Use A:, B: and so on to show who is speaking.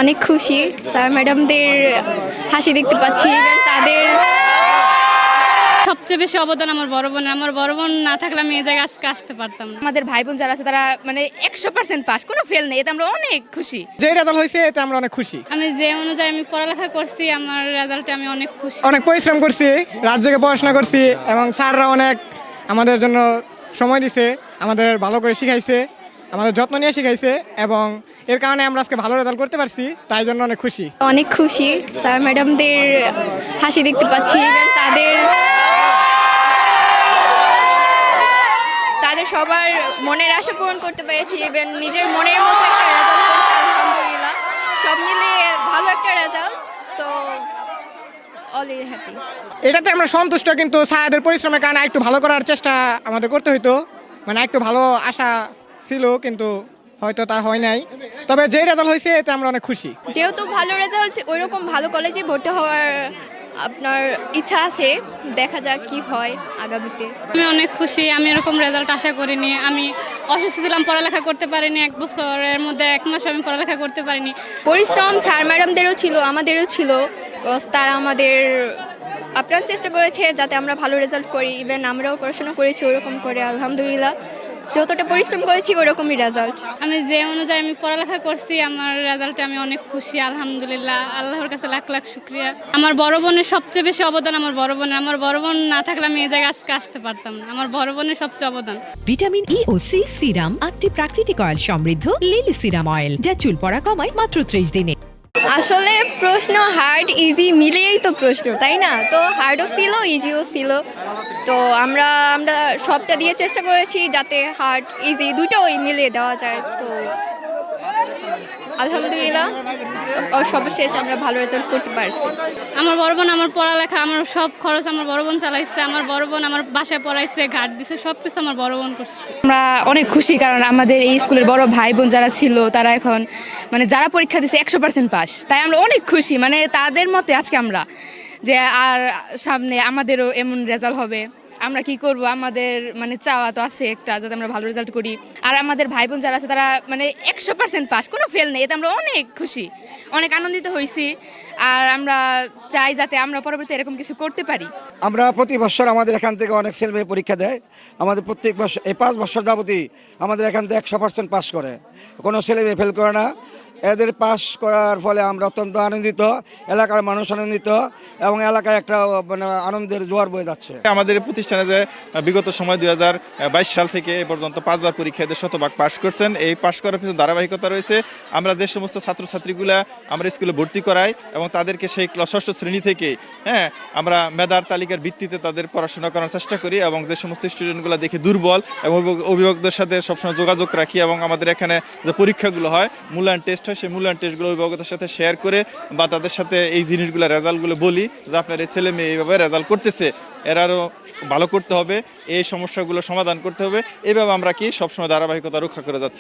A: অনেক খুশি স্যার ম্যাডামদের হাসি দেখতে পাচ্ছি। তাদের
B: সবচেয়ে বেশি অবদান আমার বড় বোনের। আমার বড় বোন না থাকলে আমি এই জায়গায় আজকে আসতে পারতাম না।
A: আমাদের ভাই বোন যারা আছে তারা মানে 100% পাস, কোনো ফেল নেই, এতে আমরা অনেক খুশি।
C: যে রেজাল্ট হয়েছে এতে আমরা অনেক খুশি।
B: আমি যে অনুযায়ী আমি পড়ালেখা করছি, আমার রেজাল্টে আমি অনেক খুশি।
C: অনেক পরিশ্রম করছি, রাত জেগে পড়াশোনা করছি এবং স্যাররা অনেক আমাদের জন্য সময় দিছে, আমাদের ভালো করে শিখাইছে, আমাদের যত্ন নিয়ে শিখাইছে এবং এর কারণে আমরা আজকে ভালো রেজাল্ট করতে পারছি, তাই জন্য অনেক খুশি।
A: অনেক খুশি স্যার ম্যাডামদের হাসি দেখতে পাচ্ছি। তাদের সবার মনের আশা পূরণ করতে পেরেছি, ইভেন নিজের মনের মতো একটা রেজাল্ট করেছি আলহামদুলিল্লাহ। সব মিলিয়ে ভালো একটা রেজাল্ট, সো অলরেডি হ্যাপি।
C: এটাতে আমরা সন্তুষ্ট, কিন্তু স্যারদের পরিশ্রমের কারণে একটু ভালো করার চেষ্টা আমাদের করতে হইতো, মানে একটু ভালো আশা ছিল কিন্তু হয়তো তা হয় নাই। তবে যে রেজাল্ট হয়েছে এতে আমরা অনেক খুশি।
A: যেহেতু ভালো রেজাল্ট, ওইরকম ভালো কলেজে ভর্তি হওয়ার আপনার ইচ্ছা আছে, দেখা যাক কি হয় আগামীতে।
B: আমি অনেক খুশি। আমি এরকম রেজাল্ট আশা করিনি। আমি অসুস্থ ছিলাম, পড়ালেখা করতে পারিনি। 1 বছরের মধ্যে 1 মাস আমি পড়ালেখা করতে পারিনি।
A: পরিশ্রম স্যার ম্যাডামদেরও ছিল, আমাদেরও ছিল। তারা আমাদের আপ্রাণ চেষ্টা করেছে যাতে আমরা ভালো রেজাল্ট করি। ইভেন আমরাও পড়াশোনা করেছি ওরকম করে, আলহামদুলিল্লাহ যতটা পরিশ্রম করেছি ওরকমই রেজাল্ট।
B: আমি যে অনুযায়ী আমি পড়ালেখা করছি, আমার রেজাল্টে আমি অনেক খুশি আলহামদুলিল্লাহ। আল্লাহর কাছে লাখ লাখ শুকরিয়া। আমার বড় বোনের সবচেয়ে বেশি অবদান আমার বড় বোনের। আমার বড় বোন না থাকলে আমি এই জায়গায় আজকে আসতে পারতাম না। আমার বড় বোনের সবচেয়ে অবদান।
D: ভিটামিন ই ও সি সিরাম 8টি প্রাকৃতিক অয়েল সমৃদ্ধ লিলি সিরাম অয়েল, যা চুল পড়া কমায় মাত্র 30 দিনে।
A: আসলে প্রশ্ন হার্ড ইজি মিলিয়েই তো প্রশ্ন, তাই না? তো হার্ডও ছিল, ইজিও ছিল। তো আমরা সবটা দিয়ে চেষ্টা করেছি যাতে হার্ড ইজি দুটোই মিলিয়ে দেওয়া যায়। তো আলহামদুলিল্লাহ সর্বশেষ আমরা ভালো রেজাল্ট করতে পারছি।
B: আমার বড় বোন আমার পড়ালেখা, আমার সব খরচ আমার বড় বোন চালাইছে। আমার বড় বোন আমার বাসায় পড়াইছে, ঘাট দিছে, সব কিছু আমার বড় বোন করছে।
A: আমরা অনেক খুশি, কারণ আমাদের এই স্কুলের বড় ভাই বোন যারা ছিল তারা এখন মানে যারা পরীক্ষা দিচ্ছে 100% পাস, তাই আমরা অনেক খুশি। মানে তাদের মতে আজকে আমরা যে আর সামনে আমাদেরও এমন রেজাল্ট হবে, আমরা কি করব, আমাদের মানে চাওয়া তো আছে একটা, যাতে আমরা ভালো রেজাল্ট করি। আর আমাদের ভাই বোন যারা আছে তারা মানে 100% পাস, কোনো ফেল নেই, এতে আমরা অনেক খুশি, অনেক আনন্দিত হয়েছি। আর আমরা চাই যাতে আমরা পরবর্তী এরকম কিছু করতে পারি।
E: আমরা প্রতি বছর আমাদের এখান থেকে অনেক ছেলেমেয়ে পরীক্ষা দেয়। আমাদের প্রত্যেক বছর এই 5 বছর যাবতই আমাদের এখান থেকে 100% পাস করে, কোনো ছেলেমেয়ে ফেল করে না। এদের পাস করার ফলে আমরা অত্যন্ত আনন্দিত, এলাকার মানুষ আনন্দিত এবং এলাকায় একটা মানে আনন্দের জোয়ার বয়ে যাচ্ছে।
F: আমাদের এই প্রতিষ্ঠানে যে বিগত সময় 2022 সাল থেকে এ পর্যন্ত 5 বার পরীক্ষায় 100% পাস করছেন। এই পাস করার পিছনে ধারাবাহিকতা রয়েছে। আমরা যে সমস্ত ছাত্রছাত্রীগুলা আমরা স্কুলে ভর্তি করাই এবং তাদেরকে সেই ক্লাস 6ষ্ঠ শ্রেণী থেকে আমরা মেধার তালিকার ভিত্তিতে তাদের পড়াশোনা করার চেষ্টা করি এবং যে সমস্ত স্টুডেন্টগুলো দেখে দুর্বল এবং অভিভাবকদের সাথে সবসময় যোগাযোগ রাখি এবং আমাদের এখানে যে পরীক্ষাগুলো হয়, মূল্যায়ন টেস্ট হয়, সেই মূল্যায়ন টেস্টগুলো অভিভাবকদের সাথে শেয়ার করে বা তাদের সাথে এই জিনিসগুলো রেজাল্টগুলো বলি যে আপনার এই ছেলে মেয়ে এইভাবে রেজাল্ট করতেছে, এর আরও ভালো করতে হবে, এই সমস্যাগুলো সমাধান করতে হবে। এইভাবে আমরা কি সবসময় ধারাবাহিকতা রক্ষা করে যাচ্ছি।